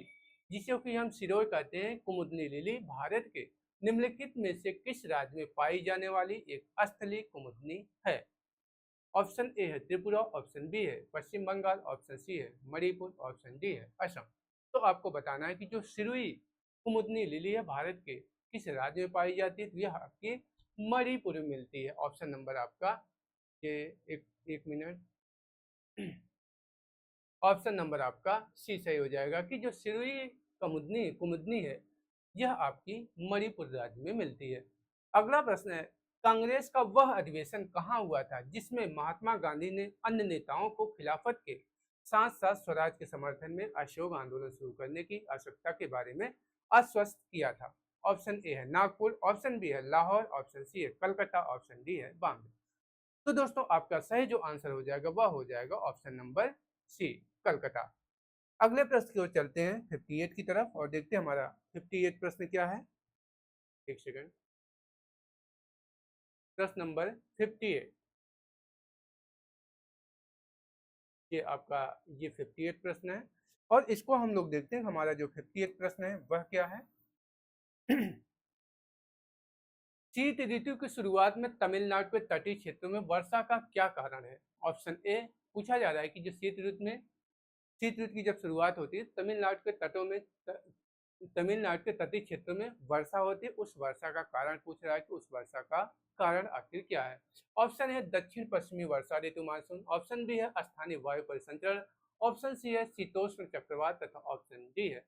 जिसे कि हम सिरोय कहते हैं, कुमुदनी लिली भारत के निम्नलिखित में से किस राज्य में पाई जाने वाली एक स्थलीय कुमुदनी है? ऑप्शन ए है त्रिपुरा, ऑप्शन बी है पश्चिम बंगाल, ऑप्शन सी है मणिपुर, ऑप्शन डी है असम। तो आपको बताना है कि जो सिरुई कुमुदनी लिली है भारत के किस राज्य में पाई जाती है? तो यह आपकी मणिपुर में मिलती है। ऑप्शन नंबर आपका ये एक मिनट, ऑप्शन नंबर आपका सी सही हो जाएगा कि जो सिरुई कुमुदनी कुमुदनी है यह आपकी मणिपुर राज्य में मिलती है। अगला प्रश्न है, कांग्रेस का वह अधिवेशन कहाँ हुआ था जिसमें महात्मा गांधी ने अन्य नेताओं को खिलाफत के साथ साथ स्वराज के समर्थन में असहयोग आंदोलन शुरू करने की आवश्यकता के बारे में आश्वस्त किया था? ऑप्शन ए है नागपुर, ऑप्शन बी है लाहौर, ऑप्शन सी है कलकत्ता, ऑप्शन डी है बॉम्बे। तो दोस्तों आपका सही जो आंसर हो जाएगा वह हो जाएगा ऑप्शन नंबर सी, कलकत्ता। अगले प्रश्न की ओर चलते हैं 58 की तरफ और देखते हैं हमारा 58 प्रश्न क्या है। एक सेकंड, प्रश्न नंबर 58, ये आपका ये 58 प्रश्न है और इसको हम लोग देखते हैं हमारा जो 58 प्रश्न है वह क्या है। शीत ऋतु की शुरुआत में तमिलनाडु के तटीय क्षेत्रों में वर्षा का क्या कारण है? ऑप्शन ए पूछा जा रहा है कि जो शीत ऋतु की जब शुरुआत होती है तमिलनाडु के तटों में तमिलनाडु के तटीय क्षेत्रों में वर्षा होती है, उस वर्षा का कारण पूछ रहा है कि उस वर्षा का कारण आखिर क्या है? ऑप्शन है दक्षिण पश्चिमी वर्षा ऋतु मानसून, ऑप्शन बी है स्थानीय वायु परिसंचरण, ऑप्शन सी है शीतोष्ण चक्रवात तथा ऑप्शन डी है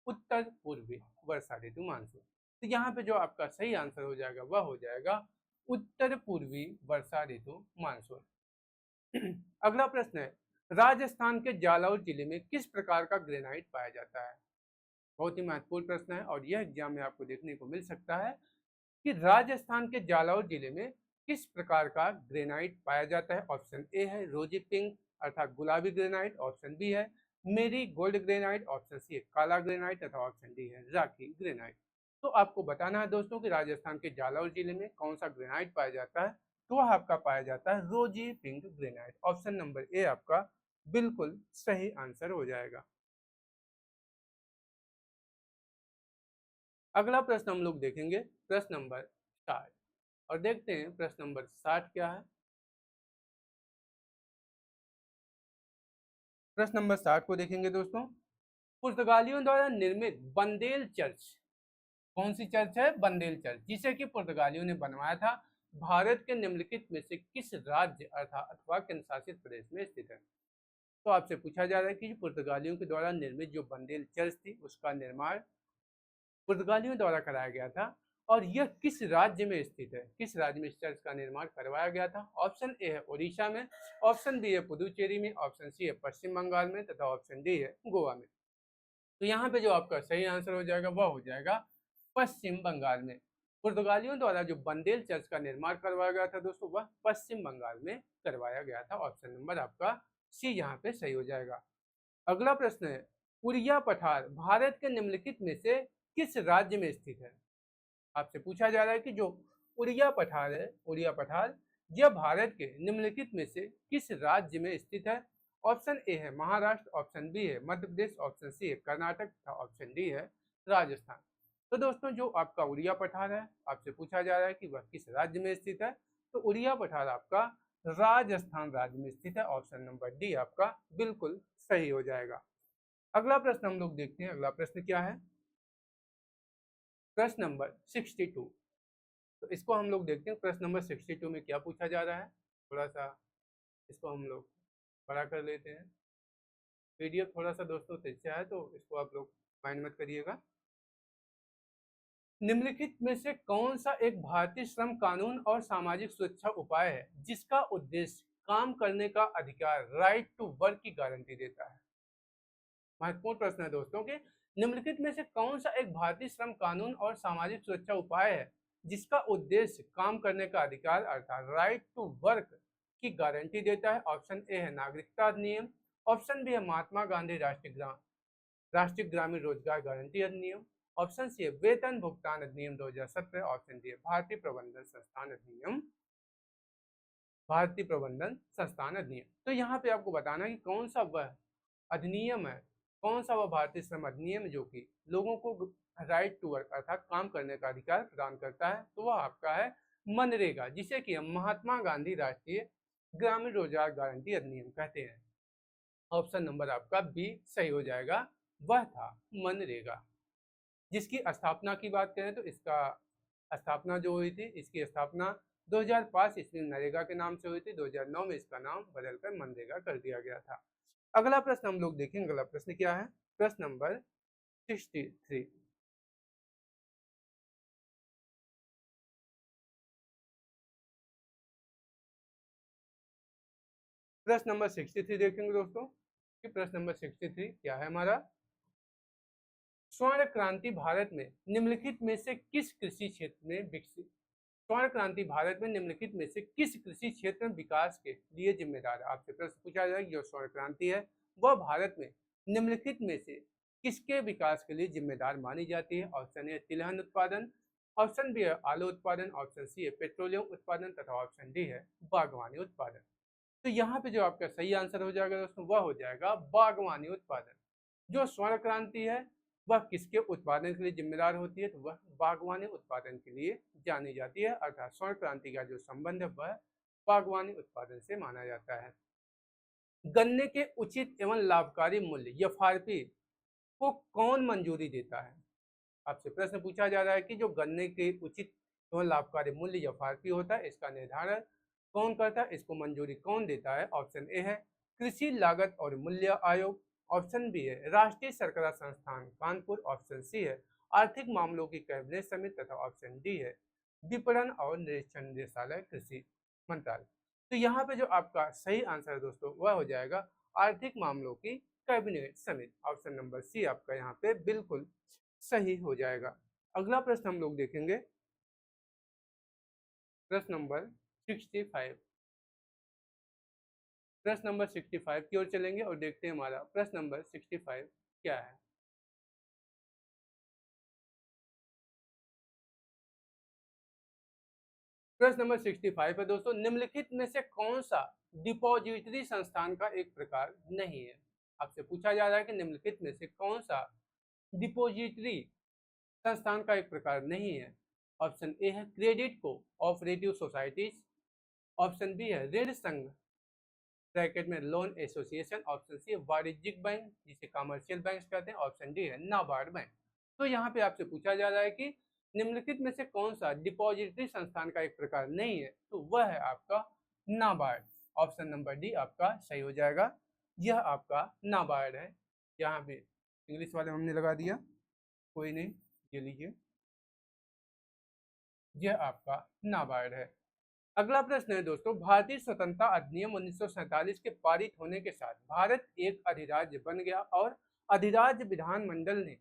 उत्तर पूर्वी वर्षा ऋतु मानसून। तो यहाँ पे जो आपका सही आंसर हो जाएगा वह हो जाएगा उत्तर पूर्वी वर्षा ऋतु मानसून। अगला प्रश्न है, राजस्थान के जालौर जिले में किस प्रकार का ग्रेनाइट पाया जाता है? बहुत ही महत्वपूर्ण प्रश्न है और यह एग्जाम में आपको देखने को मिल सकता है कि राजस्थान के जालौर जिले में किस प्रकार का ग्रेनाइट पाया जाता है? ऑप्शन ए है रोजी पिंक अर्थात गुलाबी ग्रेनाइट, ऑप्शन बी है मेरी गोल्ड ग्रेनाइट, ऑप्शन सी है काला ग्रेनाइट तथा ऑप्शन डी है राखी ग्रेनाइट। तो आपको बताना है दोस्तों कि राजस्थान के जालौर जिले में कौन सा ग्रेनाइट पाया जाता है? तो वह आपका पाया जाता है रोजी pink granite. Option number A आपका बिल्कुल सही आंसर हो जाएगा। अगला प्रश्न हम लोग देखेंगे प्रश्न नंबर 60 और देखते हैं प्रश्न नंबर 60 क्या है। प्रश्न नंबर 60 को देखेंगे दोस्तों, पुर्तगालियों द्वारा निर्मित बंदेल चर्च, कौन सी चर्च है? बंदेल चर्च, जिसे कि पुर्तगालियों ने बनवाया था, भारत के निम्नलिखित में से किस राज्य अर्थात अथवा केंद्र शासित प्रदेश में स्थित है? तो आपसे पूछा जा रहा है कि पुर्तगालियों के द्वारा निर्मित जो बंदेल चर्च थी उसका निर्माण पुर्तगालियों द्वारा कराया गया था और यह किस राज्य में स्थित है? किस राज्य में इस चर्च का निर्माण करवाया गया था? ऑप्शन ए है ओडिशा में, ऑप्शन बी है पुदुचेरी में, ऑप्शन सी है पश्चिम बंगाल में तथा ऑप्शन डी है गोवा में। तो यहाँ पे जो आपका सही आंसर हो जाएगा वह हो जाएगा पश्चिम बंगाल में। पुर्तगालियों द्वारा जो बंदेल चर्च का निर्माण करवाया गया था दोस्तों वह पश्चिम बंगाल में करवाया गया था। ऑप्शन नंबर आपका सी यहाँ पे सही हो जाएगा। अगला प्रश्न है, उड़िया पठार भारत के निम्नलिखित में से किस राज्य में स्थित है? आपसे पूछा जा रहा है कि जो उड़िया पठार है, उड़िया पठार यह भारत के निम्नलिखित में से किस राज्य में स्थित है? ऑप्शन ए है महाराष्ट्र, ऑप्शन बी है मध्य प्रदेश, ऑप्शन सी है कर्नाटक तथा ऑप्शन डी है राजस्थान। तो दोस्तों जो आपका उड़िया पठार है आपसे पूछा जा रहा है कि वह किस राज्य में स्थित है? तो उड़िया पठार आपका राजस्थान राज्य में स्थित है। ऑप्शन नंबर डी आपका बिल्कुल सही हो जाएगा। अगला प्रश्न हम लोग देखते हैं, अगला प्रश्न क्या है? प्रश्न नंबर 62। तो इसको हम लोग देखते हैं प्रश्न नंबर 62 में क्या पूछा जा रहा है। थोड़ा सा इसको हम लोग बड़ा कर लेते हैं। पीडीएफ थोड़ा सा दोस्तों तेज से है तो इसको आप लोग माइंड मत करिएगा। निम्नलिखित में से कौन सा एक भारतीय श्रम कानून और सामाजिक सुरक्षा उपाय है जिसका उद्देश्य काम करने का अधिकार, राइट टू वर्क की गारंटी देता है? महत्वपूर्ण प्रश्न है दोस्तों के निम्नलिखित में से कौन सा एक भारतीय श्रम कानून और सामाजिक सुरक्षा उपाय है जिसका उद्देश्य काम करने का अधिकार अर्थात राइट टू वर्क की गारंटी देता है? ऑप्शन ए है नागरिकता अधिनियम, ऑप्शन बी है महात्मा गांधी राष्ट्रीय ग्रामीण रोजगार गारंटी अधिनियम, ऑप्शन सी है वेतन भुगतान अधिनियम 2017, ऑप्शन डी है भारतीय प्रबंधन संस्थान अधिनियम। तो यहाँ पे आपको बताना है कि कौन सा वह अधिनियम है, कौन सा वह भारतीय श्रम अधिनियम जो कि लोगों को राइट टू वर्क अर्थात काम करने का अधिकार प्रदान करता है। तो वह आपका है मनरेगा, जिसे कि हम महात्मा गांधी राष्ट्रीय ग्रामीण रोजगार गारंटी अधिनियम कहते हैं। ऑप्शन नंबर आपका बी सही हो जाएगा, वह था मनरेगा। जिसकी स्थापना की बात करें तो इसका स्थापना जो हुई थी, इसकी स्थापना 2005 ईस्वी में नरेगा के नाम से हुई थी। 2009 में इसका नाम बदलकर मनरेगा कर दिया गया था। अगला प्रश्न हम लोग देखेंगे। अगला प्रश्न क्या है? प्रश्न नंबर 63। प्रश्न नंबर 63 देखेंगे दोस्तों कि प्रश्न नंबर 63 क्या है हमारा? स्वर्ण क्रांति भारत में निम्नलिखित में से किस कृषि क्षेत्र में विकसित स्वर्ण क्रांति भारत में निम्नलिखित में से किस कृषि क्षेत्र में विकास के लिए जिम्मेदार है? आपसे प्रश्न पूछा जाएगा जो स्वर्ण क्रांति है वह भारत में निम्नलिखित में से किसके विकास के लिए जिम्मेदार मानी जाती है? ऑप्शन ए तिलहन उत्पादन, ऑप्शन बी है आलू उत्पादन, ऑप्शन सी है पेट्रोलियम उत्पादन तथा ऑप्शन डी है बागवानी उत्पादन। तो यहाँ पे जो आपका सही आंसर हो जाएगा दोस्तों वह हो जाएगा बागवानी उत्पादन। जो स्वर्ण क्रांति है वह किसके उत्पादन के लिए जिम्मेदार होती है? तो वह बागवानी उत्पादन के लिए जानी जाती है, अर्थात स्वर्ण क्रांति का जो संबंध है वह बागवानी उत्पादन से माना जाता है। गन्ने के उचित एवं लाभकारी मूल्य एफआरपी को कौन मंजूरी देता है? आपसे प्रश्न पूछा जा रहा है कि जो गन्ने के उचित एवं लाभकारी मूल्य एफआरपी होता है इसका निर्धारण कौन करता है, इसको मंजूरी कौन देता है? ऑप्शन ए है कृषि लागत और मूल्य आयोग, ऑप्शन बी है राष्ट्रीय सरकार संस्थान कानपुर, ऑप्शन सी है आर्थिक मामलों की कैबिनेट समिति तथा ऑप्शन डी है विपणन और निरीक्षण निदेशालय कृषि मंत्रालय। तो यहाँ पे जो आपका सही आंसर है दोस्तों वह हो जाएगा आर्थिक मामलों की कैबिनेट समिति। ऑप्शन नंबर सी आपका यहाँ पे बिल्कुल सही हो जाएगा। अगला प्रश्न हम लोग देखेंगे प्रश्न नंबर 65। प्रश्न नंबर 65 की ओर चलेंगे और देखते हैं हमारा प्रश्न नंबर 65 क्या है। प्रश्न नंबर 65 है दोस्तों, निम्नलिखित में से कौन सा डिपॉजिटरी संस्थान का एक प्रकार नहीं है? आपसे पूछा जा रहा है कि निम्नलिखित में से कौन सा डिपॉजिटरी संस्थान का एक प्रकार नहीं है? ऑप्शन ए है credit co operative societies, option B है ऋण संघ ब्रैकेट में लोन एसोसिएशन, ऑप्शन सी है वाणिज्यिक बैंक जिसे कमर्शियल बैंक कहते हैं, ऑप्शन डी है नाबार्ड बैंक। तो यहाँ पे आपसे पूछा जा रहा है कि निम्नलिखित में से कौन सा डिपॉजिटरी संस्थान का एक प्रकार नहीं है? तो वह है आपका नाबार्ड। ऑप्शन नंबर डी आपका सही हो जाएगा, यह आपका नाबार्ड है। यहाँ पे इंग्लिश वाले हमने लगा दिया, कोई नहीं, ये लीजिए, यह आपका नाबार्ड है। अगला प्रश्न है दोस्तों, भारतीय स्वतंत्रता अधिनियम 1947 के पारित होने के साथ भारत एक अधिराज्य बन गया और अधिराज्य विधानमंडल ने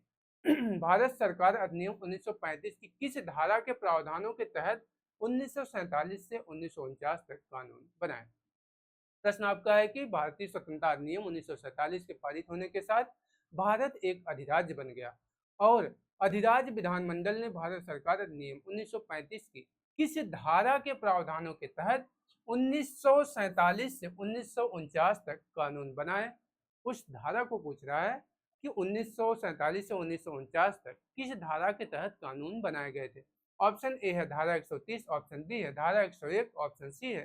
भारत सरकार अधिनियम 1935 की किस धारा के प्रावधानों के तहत 1947 से 1949 तक कानून बनाए? प्रश्न आपका है कि भारतीय स्वतंत्रता अधिनियम 1947 के पारित होने के साथ भारत एक अधिराज्य बन गया और अधिराज्य विधानमंडल ने भारत सरकार अधिनियम 1935 की किस धारा के प्रावधानों के तहत 1947 से 1949 तक कानून बनाए? उस धारा को पूछ रहा है कि 1947 से 1949 तक किस धारा के तहत कानून बनाए गए थे। ऑप्शन ए है धारा 130, ऑप्शन बी है धारा 101, ऑप्शन सी है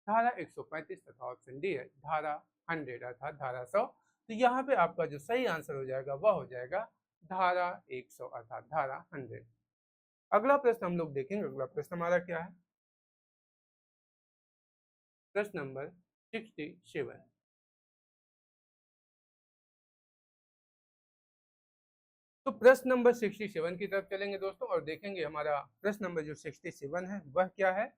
धारा 135 तथा ऑप्शन डी है धारा 100 अर्थात धारा 100। तो यहाँ पे आपका जो सही आंसर हो जाएगा वह हो जाएगा धारा 100 अर्थात धारा 100। अगला प्रश्न हम लोग देखेंगे। अगला प्रश्न हमारा क्या है? प्रश्न नंबर 67। तो प्रश्न नंबर 67 की तरफ चलेंगे दोस्तों और देखेंगे हमारा प्रश्न नंबर जो 67 है वह क्या है।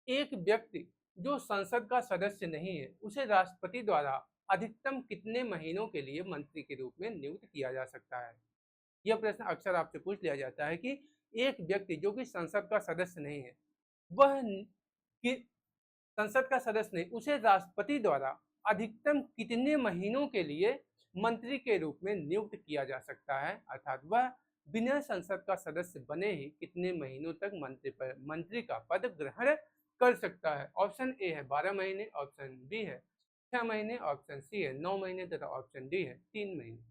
एक व्यक्ति जो संसद का सदस्य नहीं है उसे राष्ट्रपति द्वारा अधिकतम कितने महीनों के लिए मंत्री के रूप में नियुक्त किया जा सकता है। यह प्रश्न अक्सर आपसे पूछ लिया जाता है कि एक व्यक्ति जो कि संसद का सदस्य नहीं है वह कि संसद का सदस्य नहीं उसे राष्ट्रपति द्वारा अधिकतम कितने महीनों के लिए मंत्री के रूप में नियुक्त किया जा सकता है, अर्थात वह बिना संसद का सदस्य बने ही कितने महीनों तक मंत्री का पद ग्रहण कर सकता है। ऑप्शन ए है 12 महीने, ऑप्शन बी है 6 महीने, ऑप्शन सी है 9 महीने तथा ऑप्शन डी है 3 महीने।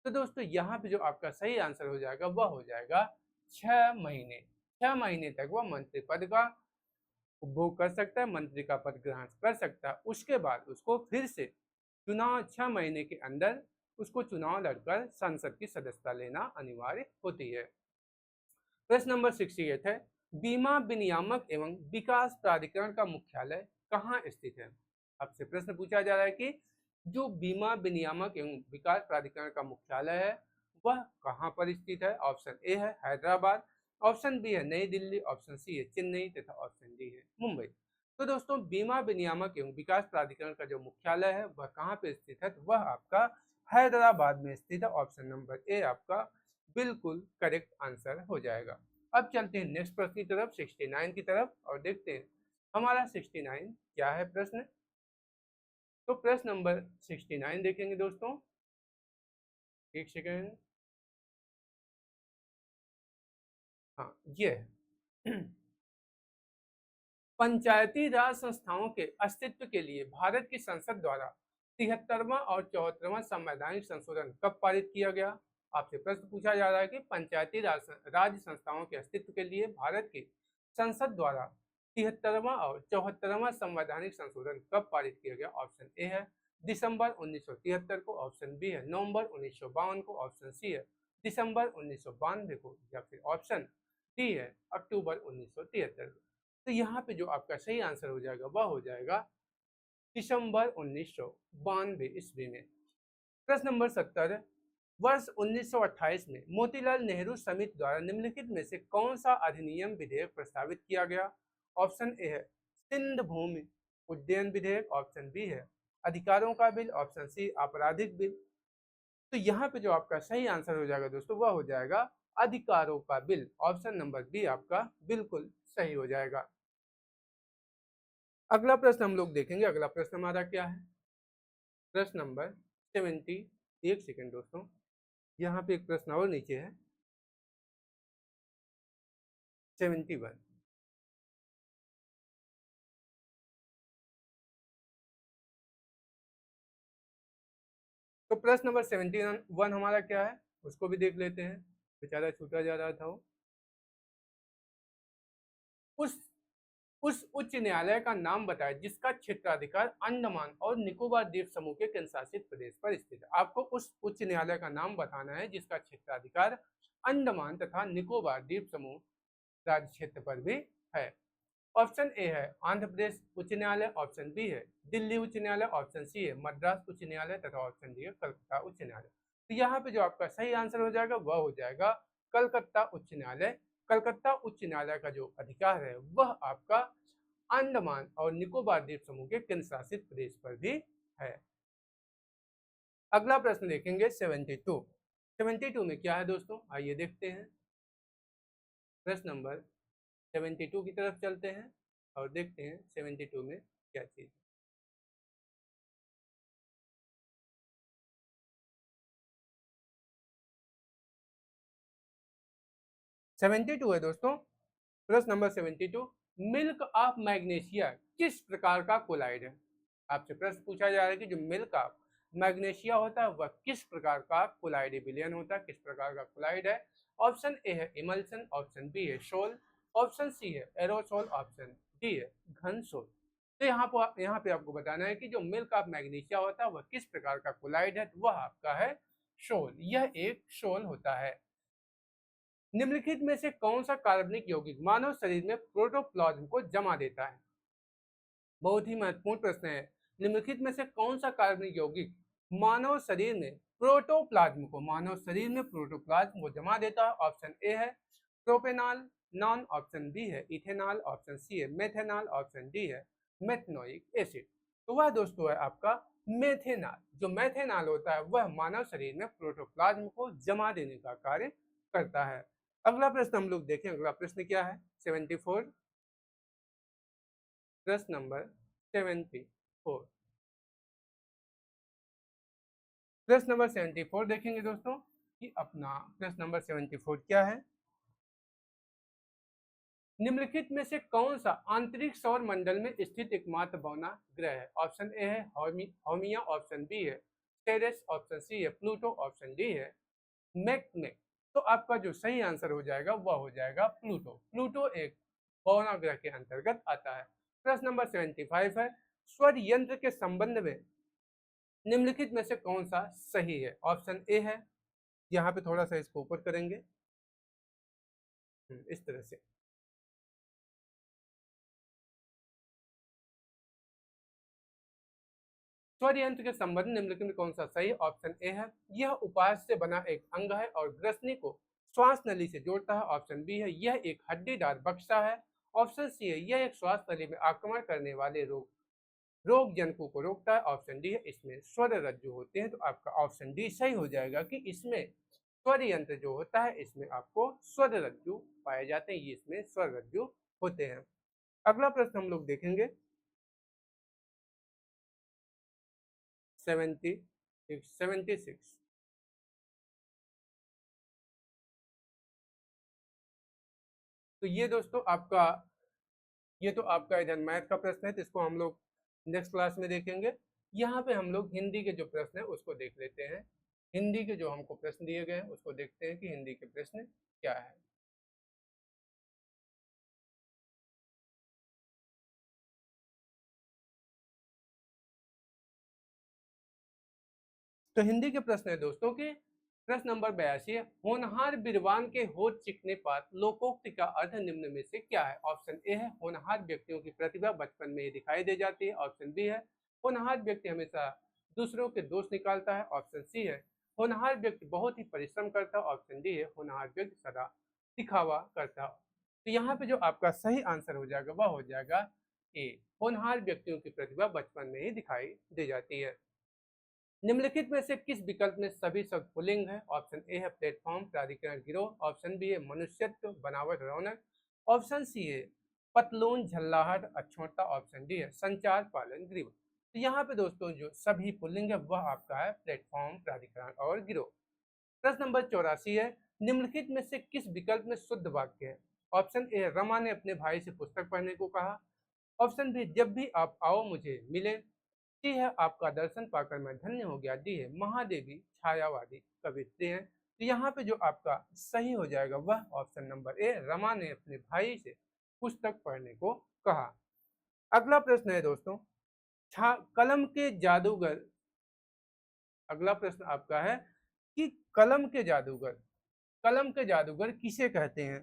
तो दोस्तों यहाँ पे जो आपका सही आंसर हो जाएगा वह हो जाएगा 6 महीने। 6 महीने तक वह मंत्री पद का उपभोग कर सकता है, मंत्री का पद ग्रहण कर सकता है। उसके बाद उसको फिर से चुनाव 6 महीने के अंदर उसको चुनाव लड़कर संसद की सदस्यता लेना अनिवार्य होती है। प्रश्न नंबर 68 है, बीमा विनियामक एवं विकास प्राधिकरण का मुख्यालय कहाँ स्थित है। आपसे प्रश्न पूछा जा रहा है कि जो बीमा विनियामक एवं विकास प्राधिकरण का मुख्यालय है वह कहाँ पर स्थित है। ऑप्शन ए है हैदराबाद, ऑप्शन बी है नई दिल्ली, ऑप्शन सी है चेन्नई तथा ऑप्शन डी है मुंबई। तो दोस्तों बीमा विनियामक एवं विकास प्राधिकरण का जो मुख्यालय है वह कहाँ पे स्थित है, तो वह आपका हैदराबाद में स्थित है। ऑप्शन नंबर ए आपका बिल्कुल करेक्ट आंसर हो जाएगा। अब चलते हैं नेक्स्ट प्रश्न की तरफ 69 की तरफ और देखते हैं हमारा 69 क्या है प्रश्न। तो प्रश्न नंबर 69 देखेंगे दोस्तों, एक सेकेंड, हाँ ये है पंचायती राज संस्थाओं के अस्तित्व के लिए भारत की संसद द्वारा 73वां और 74वां संवैधानिक संशोधन कब पारित किया गया। आपसे प्रश्न पूछा जा रहा है कि पंचायती राज संस्थाओं के अस्तित्व के लिए भारत की संसद द्वारा 73वां और 74वां संवैधानिक संशोधन कब पारित किया गया। ऑप्शन ए है दिसंबर 1973 को, ऑप्शन बी है नवंबर 1952 को, ऑप्शन सी है दिसंबर 1992 को, या फिर ऑप्शन डी है अक्टूबर 1973 को। तो यहाँ पे जो आपका सही आंसर हो जाएगा वह हो जाएगा दिसंबर 1992 ईस्वी में। प्रश्न नंबर 70, वर्ष 1928 में मोतीलाल नेहरू समिति द्वारा निम्नलिखित में से कौन सा अधिनियम विधेयक प्रस्तावित किया गया। ऑप्शन ए है सिंध भूमि उड्डयन विधेयक, ऑप्शन बी है अधिकारों का बिल, ऑप्शन सी आपराधिक बिल। तो यहाँ पे जो आपका सही आंसर हो जाएगा दोस्तों वह हो जाएगा अधिकारों का बिल। ऑप्शन नंबर बी आपका बिल्कुल सही हो जाएगा। अगला प्रश्न हम लोग देखेंगे, अगला प्रश्न हमारा क्या है, प्रश्न नंबर 70। एक सेकेंड दोस्तों, यहाँ पे एक प्रश्न और नीचे है 71। तो प्रश्न नंबर 71 हमारा क्या है उसको भी देख लेते हैं, बेचारा छूटा जा रहा था वो। उस उच्च न्यायालय का नाम बताएं जिसका क्षेत्राधिकार अंडमान और निकोबार द्वीप समूह के केंद्र शासित प्रदेश पर स्थित है। आपको उस उच्च न्यायालय का नाम बताना है जिसका क्षेत्राधिकार अंडमान तथा निकोबार द्वीप समूह राज्य क्षेत्र पर भी है। ऑप्शन ए है आंध्र प्रदेश उच्च न्यायालय, ऑप्शन बी है दिल्ली उच्च न्यायालय, ऑप्शन सी है मद्रास उच्च न्यायालय तथा ऑप्शन डी है कलकत्ता उच्च न्यायालय। तो यहाँ पे जो आपका सही आंसर हो जाएगा वह हो जाएगा कलकत्ता उच्च न्यायालय। कलकत्ता उच्च न्यायालय का जो अधिकार है वह आपका अंडमान और निकोबार द्वीप समूह के केंद्र शासित प्रदेश पर भी है। अगला प्रश्न देखेंगे 72। 72 में क्या है दोस्तों, आइए देखते हैं। प्रश्न नंबर 72 की तरफ चलते हैं और देखते हैं 72 में क्या चीज। सेवेंटी टू है दोस्तों, प्रश्न नंबर 72, मिल्क ऑफ मैग्नेशिया किस प्रकार का कोलाइड है। आपसे प्रश्न पूछा जा रहा है कि जो मिल्क ऑफ मैग्नेशिया होता है वह किस प्रकार का कोलाइड विलयन होता है, किस प्रकार का कोलाइड है। ऑप्शन ए है इमल्सन, ऑप्शन बी है शोल, ऑप्शन सी है एरोसोल, ऑप्शन डी है घन शोल। तो यहाँ पे आपको बताना है कि जो मिल्क ऑफ मैग्नेशिया होता है वह किस प्रकार का कोलाइड है, वह आपका है शोल, यह एक शोल होता है। निम्नलिखित में से कौन सा कार्बनिक यौगिक मानव शरीर में प्रोटोप्लाज्म को जमा देता है। बहुत ही महत्वपूर्ण प्रश्न है। निम्नलिखित में से कौन सा कार्बनिक यौगिक मानव शरीर में प्रोटोप्लाज्म को, मानव शरीर में प्रोटोप्लाज्म को जमा देता है? ऑप्शन ए है प्रोपेनॉल, नॉन ऑप्शन बी है इथेनॉल, ऑप्शन सी है मेथेनॉल, ऑप्शन डी है मेथनोइक एसिड। तो वह दोस्तों है आपका मेथेनॉल। जो मेथेनॉल होता है वह मानव शरीर में प्रोटोप्लाज्म को जमा देने का कार्य करता है। अगला प्रश्न हम लोग देखें। अगला प्रश्न क्या है? 74, प्रश्न नंबर 74। प्रश्न नंबर 74 देखेंगे दोस्तों कि अपना प्रश्न नंबर 74 क्या है। निम्नलिखित में से कौन सा आंतरिक सौर मंडल में स्थित एकमात्र बौना ग्रह है? ऑप्शन ए है हाउमिया, ऑप्शन बी है सेरेस, ऑप्शन सी है प्लूटो, ऑप्शन डी है मैकनेक। तो आपका जो सही आंसर हो जाएगा वह हो जाएगा प्लूटो। प्लूटो एक बौना ग्रह के अंतर्गत आता है। प्रश्न नंबर 75 है, स्वर यंत्र के संबंध में निम्नलिखित में से कौन सा सही है? ऑप्शन ए है, यहाँ पे थोड़ा सा इसको ऊपर करेंगे इस तरह से। स्वर यंत्र के संबंध निम्नलिखित में कौन सा सही? ऑप्शन ए है, यह उपास से बना एक अंग है और ग्रसनी को श्वास नली से जोड़ता है। ऑप्शन बी है, यह एक हड्डीदार बक्सा है। ऑप्शन सी है, यह एक श्वास नली में आक्रमण करने वाले रोग जनकों को रोकता है। ऑप्शन डी है, इसमें स्वर रज्जु होते हैं। तो आपका ऑप्शन डी सही हो जाएगा कि इसमें स्वर यंत्र जो होता है इसमें आपको स्वर रज्जु पाए जाते हैं, ये इसमें स्वर रज्जु होते हैं। अगला प्रश्न हम लोग देखेंगे 76। तो ये दोस्तों आपका, ये तो आपका इधर मैथ का प्रश्न है, तो इसको हम लोग नेक्स्ट क्लास में देखेंगे। यहाँ पे हम लोग हिंदी के जो प्रश्न है उसको देख लेते हैं। हिंदी के जो हमको प्रश्न दिए गए हैं उसको देखते हैं कि हिंदी के प्रश्न क्या है। तो हिंदी के प्रश्न है दोस्तों के प्रश्न नंबर 82 है, होनहार बिरवान के होठ चिकने पात लोकोक्ति का अर्थ निम्न में से क्या है? ऑप्शन ए है, होनहार व्यक्तियों की प्रतिभा बचपन में ही दिखाई दे जाती है। ऑप्शन बी है, होनहार व्यक्ति हमेशा दूसरों के दोष निकालता है। ऑप्शन सी है, होनहार व्यक्ति बहुत ही परिश्रम करता है। ऑप्शन डी है, होनहार व्यक्ति सदा दिखावा करता है। तो यहाँ पे जो आपका सही आंसर हो जाएगा वह हो जाएगा ए, होनहार व्यक्तियों की प्रतिभा बचपन में ही दिखाई दे जाती है। निम्नलिखित में से किस विकल्प में सभी शब्द पुल्लिंग है? ऑप्शन ए है प्लेटफॉर्म, प्राधिकरण, गिरोह, ऑप्शन बी है मनुष्यत्व, बनावट, रौनक, ऑप्शन सी है पतलून, झल्लाहट, अछूता, ऑप्शन डी है संचार, पालन, ग्रीव। तो यहाँ पे दोस्तों जो सभी पुल्लिंग है वह आपका है प्लेटफॉर्म, प्राधिकरण और गिरोह। प्रश्न नंबर 84 है, निम्नलिखित में से किस विकल्प में शुद्ध वाक्य है? ऑप्शन ए, रमा ने अपने भाई से पुस्तक पढ़ने को कहा। ऑप्शन बी, जब भी आप आओ मुझे मिले। सी है, आपका दर्शन पाकर मैं धन्य हो गया। डी है, महादेवी छायावादी कवित्री हैं। तो यहाँ पे जो आपका सही हो जाएगा वह ऑप्शन नंबर ए, रमा ने अपने भाई से पुस्तक पढ़ने को कहा। अगला प्रश्न है दोस्तों, कलम के जादूगर। अगला प्रश्न आपका है कि कलम के जादूगर किसे कहते हैं?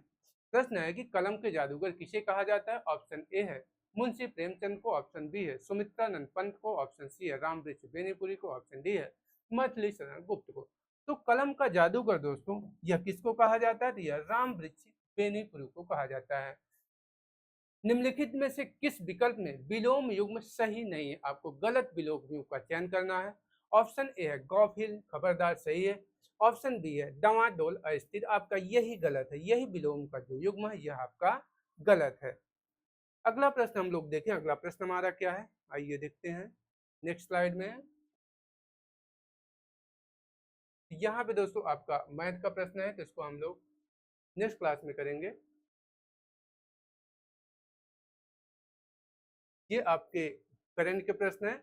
प्रश्न है कि कलम के जादूगर किसे कहा जाता है? ऑप्शन ए है मुंशी प्रेमचंद को, ऑप्शन बी है सुमित्रानंद पंत को, ऑप्शन सी है रामवृक्ष बेनीपुरी को, ऑप्शन डी है मैथिली शरण गुप्त को। तो कलम का जादूगर दोस्तों यह किसको कहा जाता है? तो यह रामवृक्ष बेनीपुरी को कहा जाता है। निम्नलिखित में से किस विकल्प में विलोम युग्म सही नहीं है? आपको गलत विलोम युग्म का चयन करना है। ऑप्शन ए है गौफिल, खबरदार सही है। ऑप्शन बी है डवाडोल, अस्थिर, आपका यही गलत है, यही विलोम का जो युग्म है यह आपका गलत है। अगला प्रश्न हम लोग देखें। अगला प्रश्न हमारा क्या है, आइए देखते हैं नेक्स्ट स्लाइड में। यहाँ पे दोस्तों आपका मैथ का प्रश्न है, तो इसको हम लोग नेक्स्ट क्लास में करेंगे। ये आपके करंट के प्रश्न है।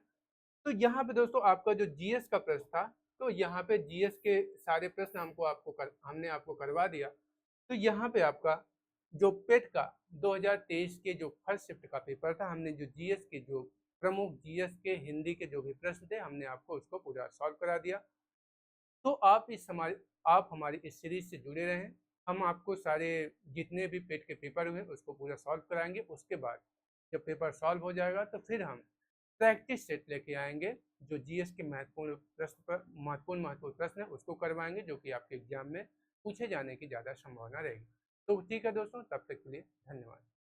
तो यहाँ पे दोस्तों आपका जो जीएस का प्रश्न था, तो यहाँ पे जीएस के सारे प्रश्न हमने आपको करवा दिया। तो यहाँ पे आपका जो पेट का 2023 के जो फर्स्ट शिफ्ट का पेपर था, हमने जो जीएस के जो प्रमुख जीएस के हिंदी के जो भी प्रश्न थे हमने आपको उसको पूरा सॉल्व करा दिया। तो आप हमारी इस सीरीज से जुड़े रहें। हम आपको सारे जितने भी पेट के पेपर हुए उसको पूरा सॉल्व कराएंगे। उसके बाद जब पेपर सॉल्व हो जाएगा तो फिर हम प्रैक्टिस सेट लेके आएंगे जो जीएस के महत्वपूर्ण प्रश्न है उसको करवाएंगे, जो कि आपके एग्जाम में पूछे जाने की ज़्यादा संभावना रहेगी। तो ठीक है दोस्तों, तब तक के लिए धन्यवाद।